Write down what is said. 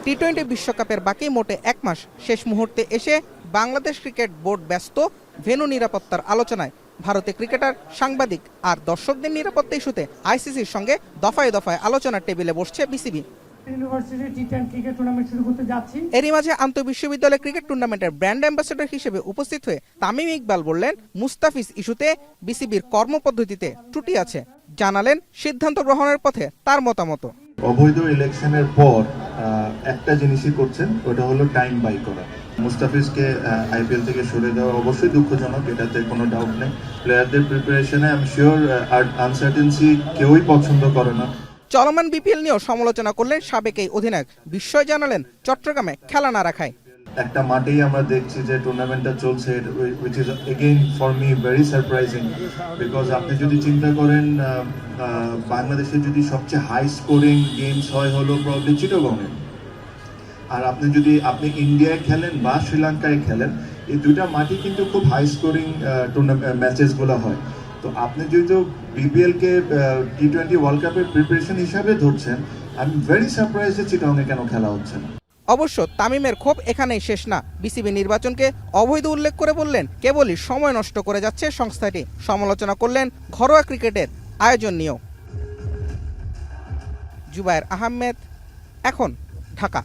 টি-20 বিশ্বকাপের বাকি মোটে 1 মাস শেষ মুহূর্তে এসে বাংলাদেশ ক্রিকেট বোর্ড ব্যস্ত ভেন্যু নিরাপত্তার আলোচনায়। ভারতে ক্রিকেটার, সাংবাদিক আর দর্শকদের নিরাপত্তা ইস্যুতে আইসিসির সঙ্গে দফায় দফায় আলোচনার টেবিলে বসছে বিসিবি। এরই মাঝে আন্তঃবিশ্ববিদ্যালয় ক্রিকেট টুর্নামেন্টের ব্র্যান্ড অ্যাম্বাসেডর হিসেবে উপস্থিত হয়ে তামিম ইকবাল বললেন, মুস্তাফিজ ইস্যুতে বিসিবির কর্মপদ্ধতিতে ত্রুটি আছে। জানালেন সিদ্ধান্ত গ্রহণের পথে তার মতামত। অবৈধ ইলেকশনের পর একটা জিনিসই করছেন, ওটা হলো টাইম বাই করা। মুস্তাফিজকে আইপিএল থেকে সরে দেওয়া অবশ্যই দুঃখজনক, এটাতে কোনো ডাউট নেই। প্লেয়ারদের প্রিপারেশনে আমি শিওর আনসার্টেনসি কেউই পছন্দ করে না। চলমান বিপিএল নিয়েও সমালোচনা করলেন সাবেক এই অধিনায়ক। বিস্ময় জানালেন চট্টগ্রামে খেলা না রাখায়। একটা মাঠেই আমরা দেখছি যে টুর্নামেন্টটা চলছে, which is again for me very surprising. Because আপনি যদি চিন্তা করেন, বাংলাদেশে যদি সবচেয়ে হাই স্কোরিং গেমস হয় হলো প্রবাবলি চিটাগংয়ে। আর আপনি ইন্ডিয়ায় খেলেন বা শ্রীলঙ্কায় খেলেন, এই দুইটা মাঠে কিন্তু খুব হাই স্কোরিং ম্যাচেসগুলো হয়। তো আপনি যেহেতু বিপিএলকে টি-20 ওয়ার্ল্ড কাপের প্রিপারেশন হিসাবে ধরছেন, আই এম ভেরি সারপ্রাইজ যে চিটাগংয়ে কেন খেলা হচ্ছে না। অবশ্য তামিমের ক্ষোভ এখানেই শেষ না। বিসিবি নির্বাচনকে অবৈধ উল্লেখ করে বললেন, কেবলই সময় নষ্ট করে যাচ্ছে সংস্থাটি। সমালোচনা করলেন ঘরোয়া ক্রিকেটের আয়োজন নিয়েও। জুবায়ের আহমেদ, এখন, ঢাকা।